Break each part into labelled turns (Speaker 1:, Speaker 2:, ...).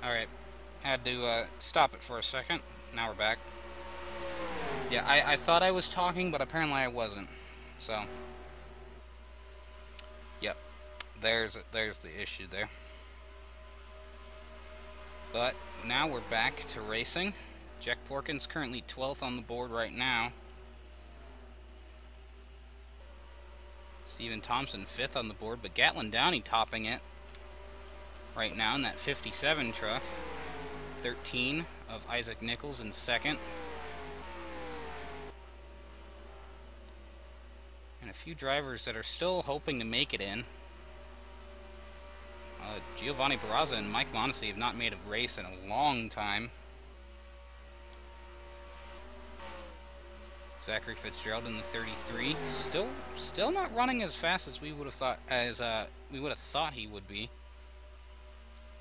Speaker 1: Alright, had to stop it for a second. Now we're back. Yeah, I thought I was talking, but apparently I wasn't. So, yep, there's the issue there. But now we're back to racing. Jack Porkins currently 12th on the board right now. Stephen Thompson 5th on the board, but Gatlin Downey topping it right now in that 57 truck. 13 of Isaac Nichols in second. And a few drivers that are still hoping to make it in. Giovanni Barraza and Mike Mondesi have not made a race in a long time. Zachary Fitzgerald in the 33, still not running as fast as we would have thought he would be.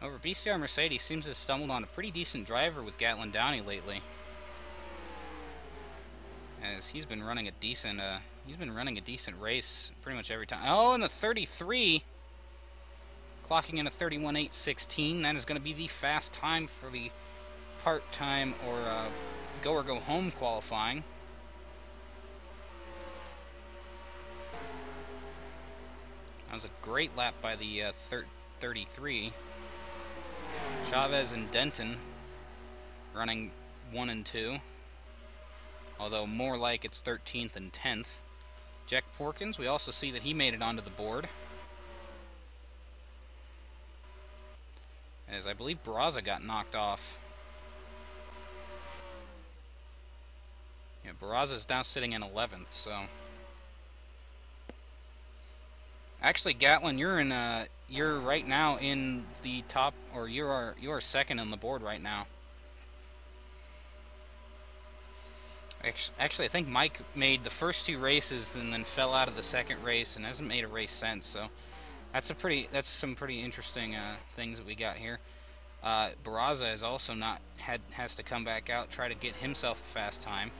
Speaker 1: However, BCR Mercedes seems to have stumbled on a pretty decent driver with Gatlin Downey lately, as he's been running a decent race pretty much every time. Oh, and the 33, clocking in a 31.816. That is going to be the fast time for the part-time or go-home qualifying. That was a great lap by the 33. Chavez and Denton running 1 and 2. Although more like it's 13th and 10th. Jack Porkins, we also see that he made it onto the board. As I believe Barraza got knocked off. Yeah, Barraza's now sitting in 11th, so... Actually, Gatlin, you're right now in the top, or you are second on the board right now. Actually, I think Mike made the first 2 races and then fell out of the second race and hasn't made a race since. So that's some pretty interesting things that we got here. Barraza has also has to come back out, try to get himself a fast time.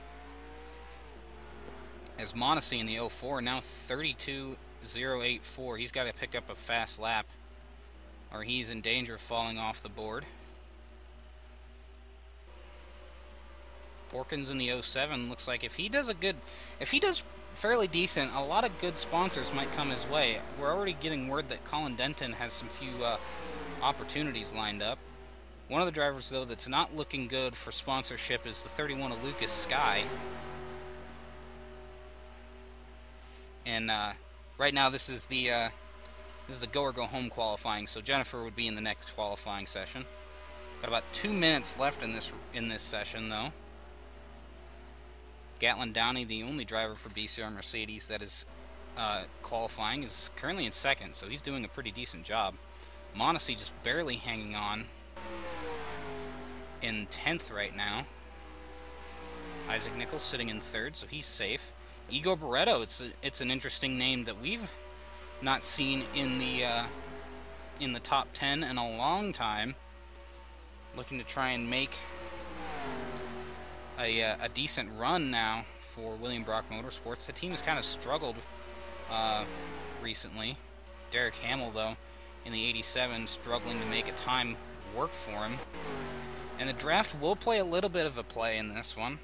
Speaker 1: As Mondesi in the 04 now 32.084. He's got to pick up a fast lap, or he's in danger of falling off the board. Porkins in the 07 looks like if he does fairly decent, a lot of good sponsors might come his way. We're already getting word that Colin Denton has some few opportunities lined up. One of the drivers, though, that's not looking good for sponsorship is the 31 of Lucas Sky. And right now, this is the go or go home qualifying. So Jennifer would be in the next qualifying session. Got about 2 minutes left in this session, though. Gatlin Downey, the only driver for BCR Mercedes that is qualifying, is currently in second, so he's doing a pretty decent job. Mondesi just barely hanging on in 10th right now. Isaac Nichols sitting in 3rd, so he's safe. Igor Barreto, it's an interesting name that we've not seen in the top 10 in a long time. Looking to try and make a decent run now for William Brock Motorsports. The team has kind of struggled recently. Derek Hamill, though, in the 87, struggling to make a time work for him. And the draft will play a little bit of a play in this one.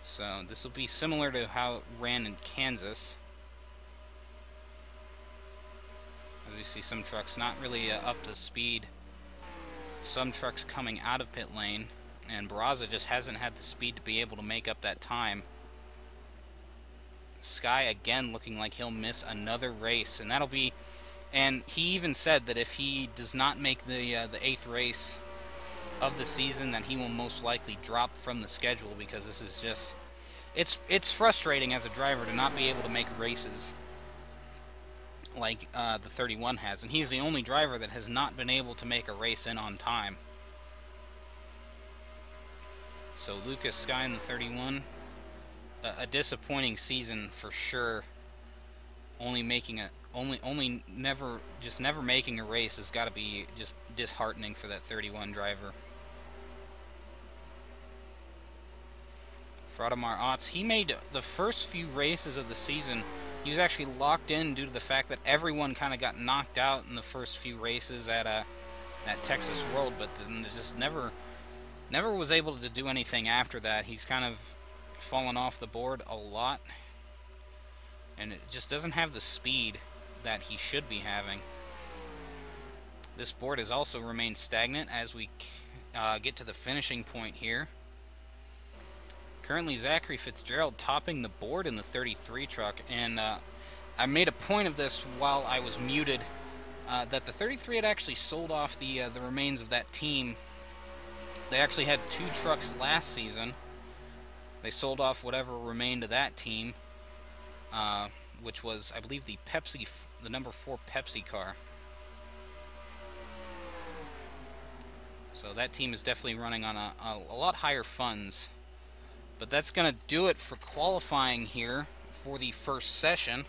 Speaker 1: So this will be similar to how it ran in Kansas. As we see some trucks not really up to speed. Some trucks coming out of pit lane, and Barraza just hasn't had the speed to be able to make up that time. Sky again looking like he'll miss another race, and that'll be... And he even said that if he does not make the 8th race of the season, that he will most likely drop from the schedule, because this is just... It's frustrating as a driver to not be able to make races like the 31 has, and he's the only driver that has not been able to make a race in on time. So Lucas Sky in the 31, a disappointing season for sure. Never making a race has got to be just disheartening for that 31 driver. for Audemars Otts. He made the first few races of the season. He was actually locked in due to the fact that everyone kind of got knocked out in the first few races at Texas World, but then just never was able to do anything after that. He's kind of fallen off the board a lot, and it just doesn't have the speed that he should be having. This board has also remained stagnant as we get to the finishing point here. Currently, Zachary Fitzgerald topping the board in the 33 truck, and I made a point of this while I was muted, that the 33 had actually sold off the remains of that team. They actually had 2 trucks last season. They sold off whatever remained of that team, which was, I believe, the number 4 Pepsi car. So that team is definitely running on a lot higher funds. But that's going to do it for qualifying here for the first session.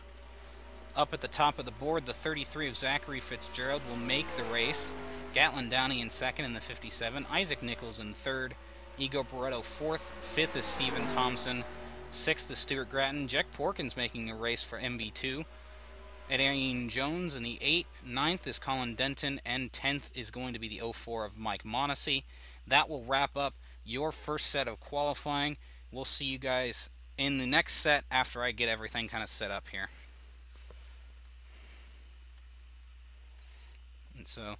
Speaker 1: Up at the top of the board, the 33 of Zachary Fitzgerald will make the race. Gatlin Downey in second in the 57. Isaac Nichols in third. Ego Barretto fourth. Fifth is Stephen Thompson. Sixth is Stuart Gratton. Jack Porkins making a race for MB2. Eddie Jones in the 8. Ninth is Colin Denton. And 10th is going to be the 04 of Mike Monacy. That will wrap up your first set of qualifying. We'll see you guys in the next set after I get everything kind of set up here. And so,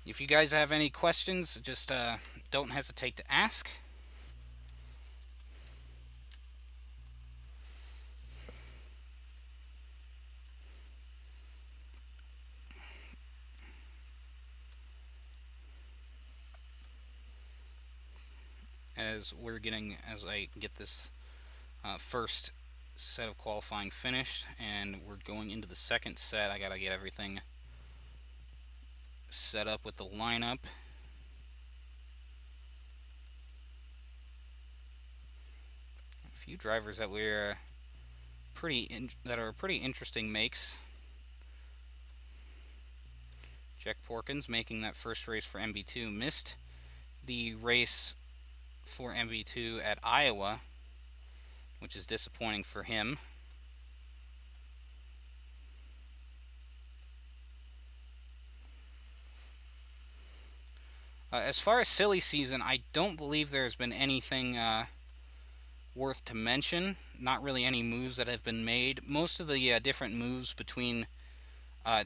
Speaker 1: if you guys have any questions, just don't hesitate to ask. As I get this first set of qualifying finished, and we're going into the second set. I gotta get everything set up with the lineup. A few drivers that we're pretty interesting makes. Jack Porkins making that first race for MB2, missed the race for MB2 at Iowa, which is disappointing for him. As far as silly season, I don't believe there's been anything worth to mention. Not really any moves that have been made. Most of the different moves between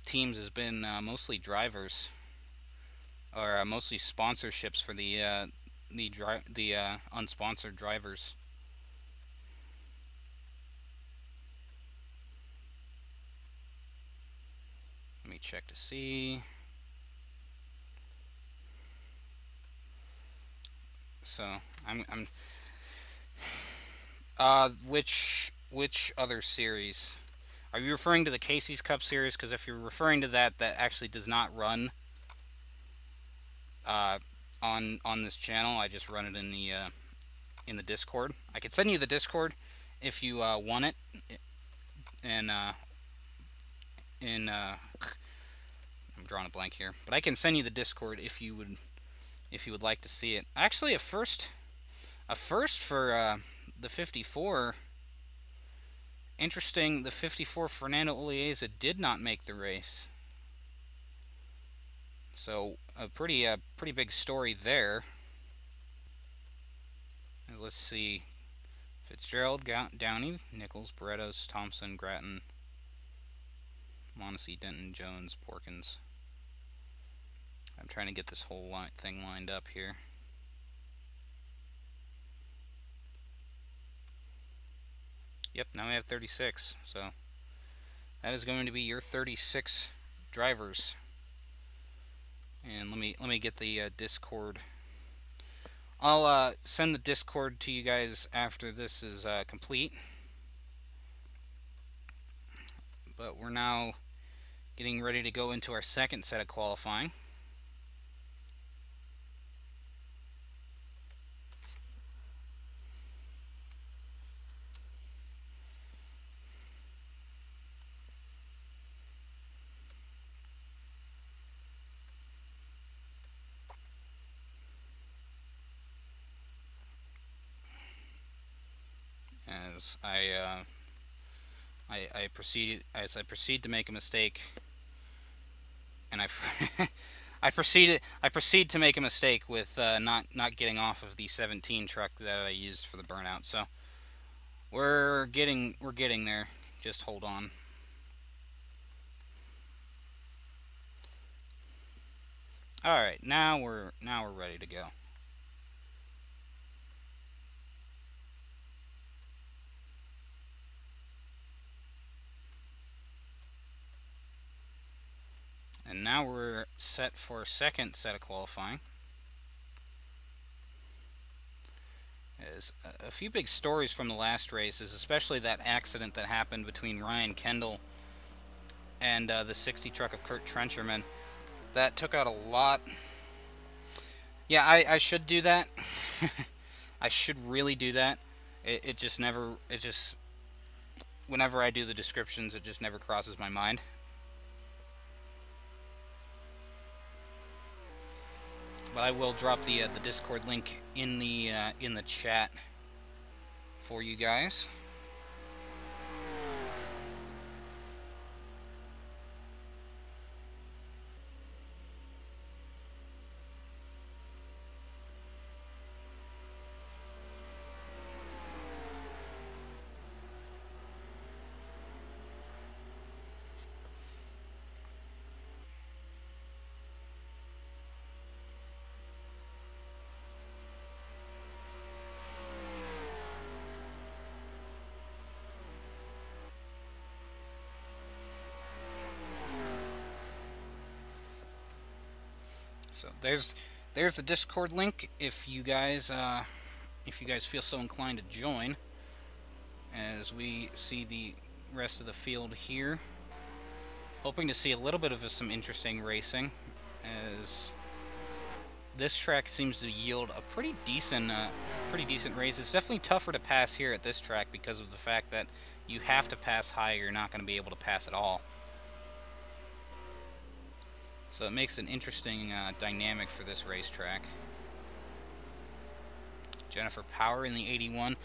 Speaker 1: teams has been mostly drivers, or mostly sponsorships for the unsponsored drivers. Let me check to see. So which other series? Are you referring to the Casey's Cup series? Because if you're referring to that actually does not run on this channel. I just run it in the Discord. I could send you the Discord if you want it. And I'm drawing a blank here, but I can send you the Discord if you would like to see it. Actually, a first for the 54. Interesting, the 54 Fernando Olieza did not make the race. So a pretty big story there. Let's see. Fitzgerald, Downey, Nichols, Barrettos, Thompson, Gratton, Monacy, Denton, Jones, Porkins. I'm trying to get this whole thing lined up here. Yep, now we have 36. So that is going to be your 36 drivers. And let me get the Discord. I'll send the Discord to you guys after this is complete. But we're now getting ready to go into our second set of qualifying. as I proceed to make a mistake, and I proceed to make a mistake with not getting off of the 17 truck that I used for the burnout. So we're getting there. Just hold on. All right, now we're ready to go. And now we're set for a second set of qualifying. There's a few big stories from the last races, especially that accident that happened between Ryan Kendall and the 60 truck of Kurt Trencherman. That took out a lot. Yeah, I should do that. I should really do that. It just never, whenever I do the descriptions, it just never crosses my mind. But I will drop the Discord link in the chat for you guys. So there's the Discord link if you guys feel so inclined to join. As we see the rest of the field here, hoping to see a little bit of some interesting racing, as this track seems to yield a pretty decent race. It's definitely tougher to pass here at this track because of the fact that you have to pass high or you're not going to be able to pass at all. So it makes an interesting dynamic for this racetrack. Jennifer Power in the 81,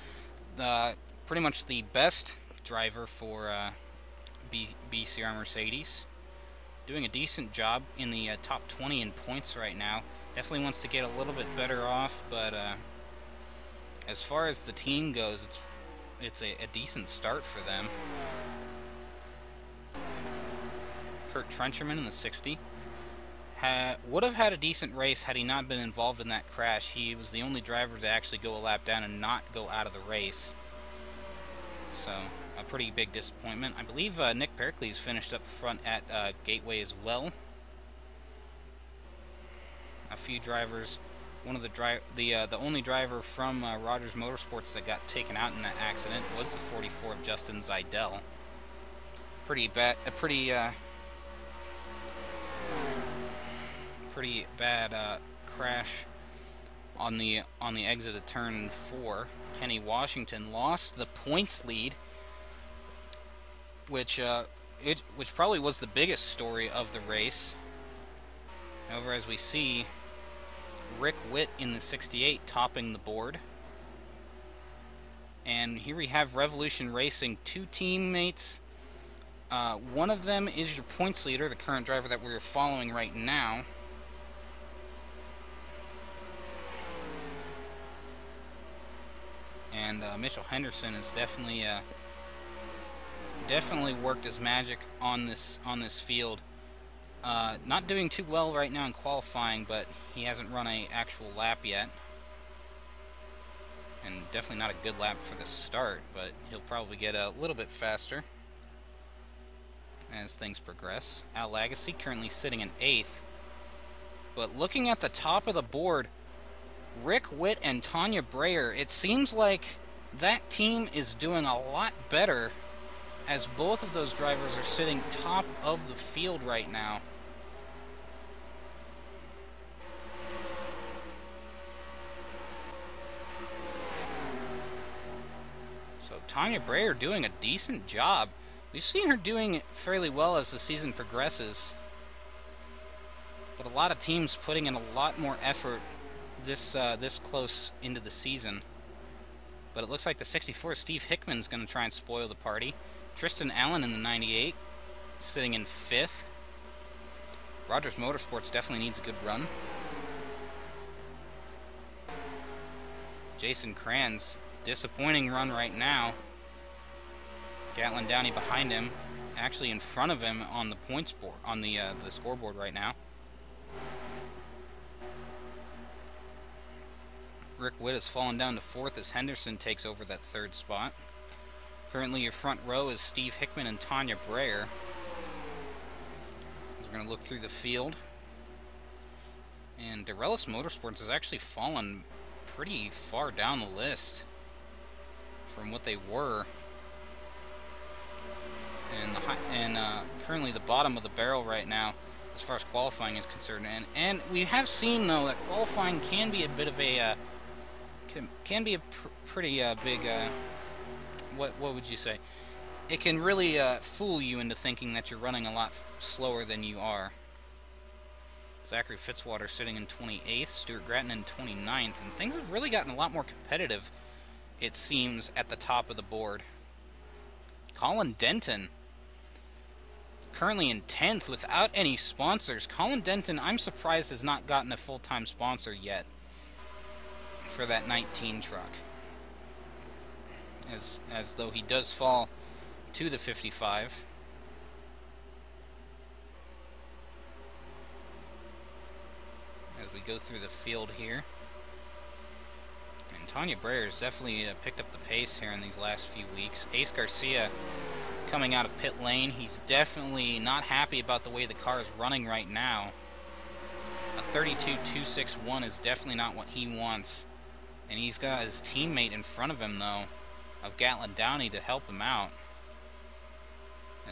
Speaker 1: pretty much the best driver for BCR Mercedes. Doing a decent job in the top 20 in points right now. Definitely wants to get a little bit better off, but as far as the team goes, it's a decent start for them. Kurt Trencherman in the 60. Would have had a decent race had he not been involved in that crash. He was the only driver to actually go a lap down and not go out of the race. So, a pretty big disappointment. I believe Nick Pericles finished up front at Gateway as well. A few drivers. One of the only driver from Rogers Motorsports that got taken out in that accident was the 44 of Justin Zeidel. Pretty bad crash on the exit of turn 4. Kenny Washington lost the points lead, which probably was the biggest story of the race. However, as we see, Rick Witt in the 68 topping the board. And here we have Revolution Racing, two teammates. One of them is your points leader, the current driver that we're following right now. And Mitchell Henderson has definitely worked his magic on this field. Not doing too well right now in qualifying, but he hasn't run an actual lap yet. And definitely not a good lap for the start, but he'll probably get a little bit faster as things progress. Al Lagasse currently sitting in 8th. But looking at the top of the board, Rick Witt and Tanya Breyer, it seems like that team is doing a lot better, as both of those drivers are sitting top of the field right now. So Tanya Breyer doing a decent job. We've seen her doing fairly well as the season progresses, but a lot of teams putting in a lot more effort this close into the season. But it looks like the 64, Steve Hickman's going to try and spoil the party. Tristan Allen in the 98, sitting in 5th. Rogers Motorsports definitely needs a good run. Jason Kranz, disappointing run right now. Gatlin Downey behind him, actually in front of him on the points board, on the scoreboard right now. Rick Witt has fallen down to 4th as Henderson takes over that 3rd spot. Currently your front row is Steve Hickman and Tanya Breyer. We're going to look through the field. And Dorellis Motorsports has actually fallen pretty far down the list from what they were. And currently the bottom of the barrel right now as far as qualifying is concerned. And we have seen, though, that qualifying can be a bit of a... can be a pretty big... what would you say? It can really fool you into thinking that you're running a lot slower than you are. Zachary Fitzwater sitting in 28th, Stuart Gratton in 29th, and things have really gotten a lot more competitive, it seems, at the top of the board. Colin Denton, currently in 10th without any sponsors. Colin Denton, I'm surprised, has not gotten a full-time sponsor yet for that 19 truck. As though he does fall to the 55. As we go through the field here. And Tanya Breyer has definitely picked up the pace here in these last few weeks. Ace Garcia coming out of pit lane. He's definitely not happy about the way the car is running right now. A 32.261 is definitely not what he wants. And he's got his teammate in front of him, though, of Gatlin Downey, to help him out.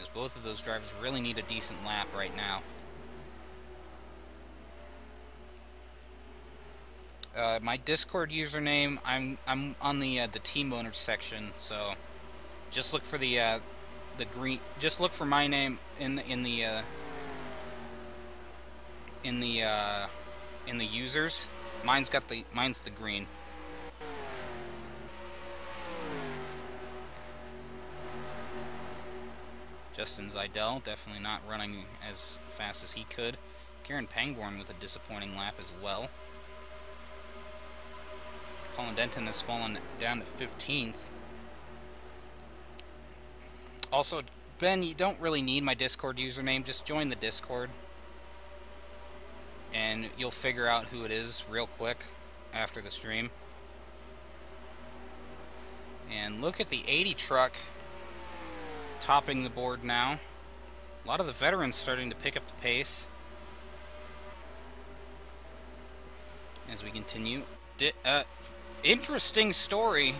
Speaker 1: As both of those drivers really need a decent lap right now. My Discord username, I'm on the team owners section, so just look for the green. Just look for my name in the users. Mine's the green. Justin Zeidel definitely not running as fast as he could. Kieran Pangborn with a disappointing lap as well. Colin Denton has fallen down to 15th. Also, Ben, you don't really need my Discord username. Just join the Discord, and you'll figure out who it is real quick after the stream. And look at the 80 truck topping the board now. A lot of the veterans starting to pick up the pace. As we continue. Interesting story,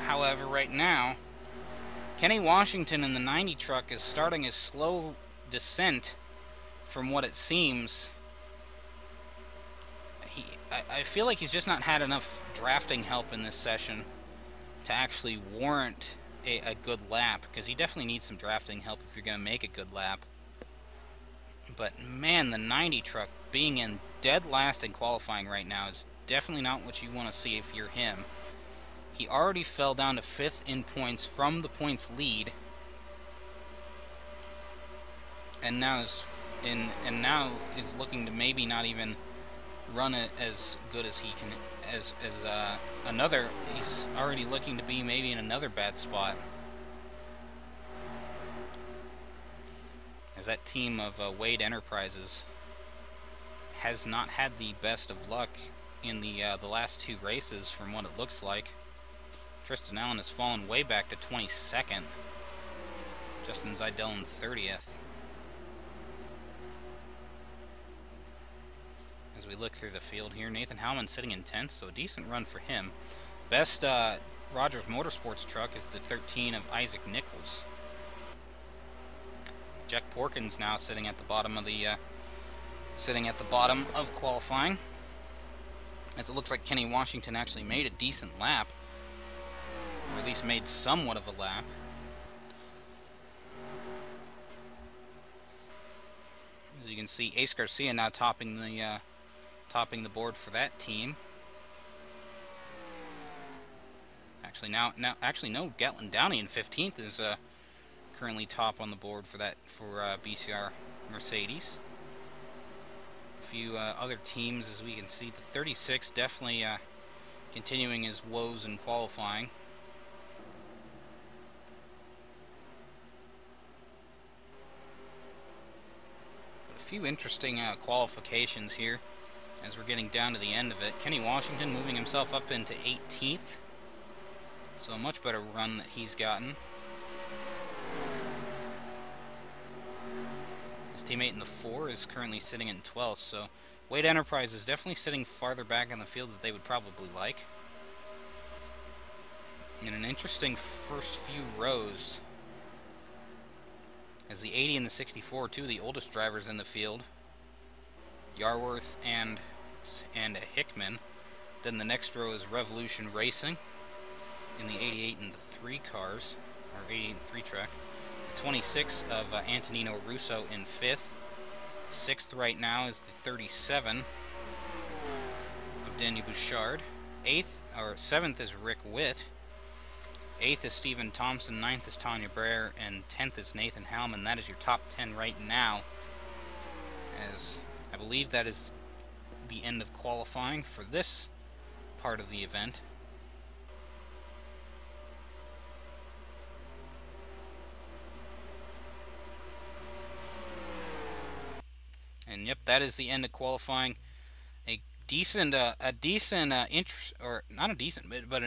Speaker 1: however, right now. Kenny Washington in the 90 truck is starting a slow descent from what it seems. I feel like he's just not had enough drafting help in this session to actually warrant a good lap, because he definitely needs some drafting help if you're going to make a good lap. But man, the 90 truck being in dead last in qualifying right now is definitely not what you want to see if you're him. He already fell down to 5th in points from the points lead, and now is looking to maybe not even run it as good as he can. He's already looking to be maybe in another bad spot. As that team of Wade Enterprises has not had the best of luck in the last 2 races from what it looks like. Tristan Allen has fallen way back to 22nd. Justin Zeidel in 30th. As we look through the field here, Nathan Howman sitting in 10th, so a decent run for him. Best Rogers Motorsports truck is the 13 of Isaac Nichols. Jack Porkins now sitting at the bottom of qualifying. As it looks like Kenny Washington actually made a decent lap, or at least made somewhat of a lap. As you can see, Ace Garcia now topping the board for that team. Actually, no. Gatlin Downey in 15th is currently top on the board for BCR Mercedes. A few other teams, as we can see, the 36 definitely continuing his woes in qualifying. But a few interesting qualifications here as we're getting down to the end of it. Kenny Washington moving himself up into 18th. So a much better run that he's gotten. His teammate in the 4 is currently sitting in 12th, so Wade Enterprise is definitely sitting farther back in the field than they would probably like. In an interesting first few rows, as the 80 and the 64, two of the oldest drivers in the field, Yarworth and Hickman. Then the next row is Revolution Racing in the 88 and the 3 cars, or 88 and 3 track. The 26 of Antonino Russo in 5th. 6th right now is the 37 of Daniel Bouchard. 7th is Rick Witt. 8th is Stephen Thompson. 9th is Tanya Breyer, and 10th is Nathan Hellman. That is your top 10 right now, as I believe that is the end of qualifying for this part of the event. And yep, that is the end of qualifying. An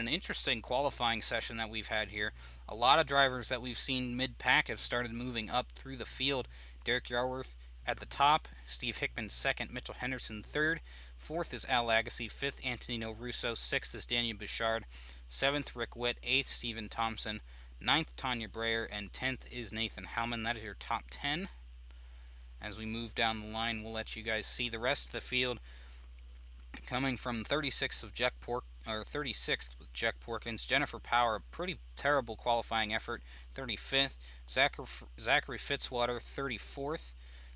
Speaker 1: interesting qualifying session that we've had here. A lot of drivers that we've seen mid-pack have started moving up through the field. Derek Yarworth at the top, Steve Hickman 2nd, Mitchell Henderson 3rd, 4th is Al Agassi, 5th Antonino Russo, 6th is Daniel Bouchard, 7th Rick Witt, 8th Stephen Thompson, 9th Tanya Breyer, and 10th is Nathan Hellman. That is your top 10. As we move down the line, we'll let you guys see the rest of the field. Coming from 36th with Jack Porkins, Jennifer Power, pretty terrible qualifying effort, 35th. Zachary Fitzwater, 34th.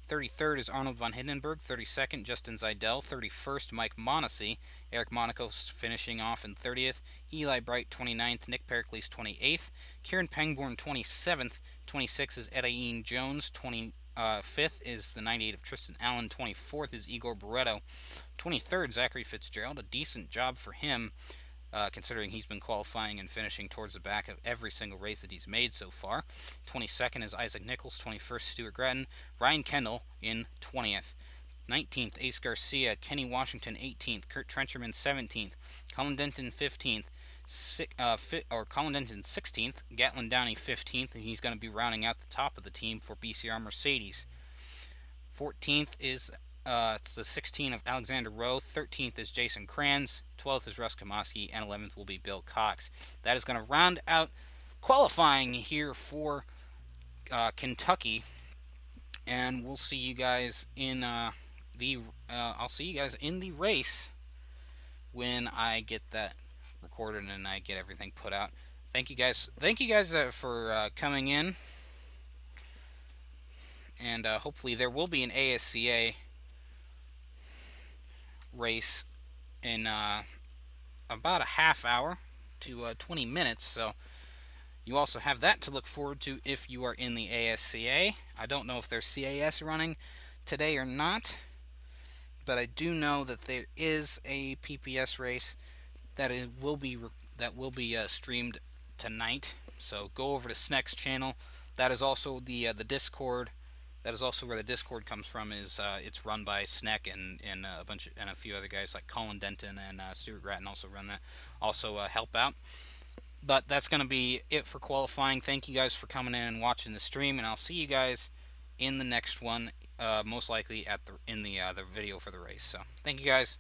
Speaker 1: 33rd is Arnold von Hindenburg. 32nd, Justin Zeidel. 31st, Mike Monacy. Eric Monaco finishing off in 30th. Eli Bright, 29th. Nick Pericles, 28th. Kieran Pangborn, 27th. 26th is Edain Jones. 25th is the 98 of Tristan Allen. 24th is Igor Barreto. 23rd, Zachary Fitzgerald. A decent job for him, considering he's been qualifying and finishing towards the back of every single race that he's made so far. 22nd is Isaac Nichols. 21st, Stuart Gratton. Ryan Kendall in 20th. 19th, Ace Garcia. Kenny Washington, 18th. Kurt Trencherman, 17th. Colin Denton, 15th. Colin Denton 16th, Gatlin Downey 15th, and he's going to be rounding out the top of the team for BCR Mercedes. 14th is it's the 16 of Alexander Rowe. 13th is Jason Kranz. 12th is Russ Kamoski, and 11th will be Bill Cox. That is going to round out qualifying here for Kentucky, and we'll see you guys in I'll see you guys in the race when I get that recorded and I get everything put out. Thank you guys for coming in, and hopefully there will be an ASCA race in about a half hour to 20 minutes, so you also have that to look forward to if you are in the ASCA. I don't know if there's CAS running today or not, but I do know that there is a PPS race that will be streamed tonight. So go over to Sneck's channel. That is also the Discord. That is also where the Discord comes from. It's run by Sneck and a few other guys like Colin Denton and Stuart Gratton also run that. Also help out. But that's going to be it for qualifying. Thank you guys for coming in and watching the stream, and I'll see you guys in the next one. Most likely in the video for the race. So thank you guys.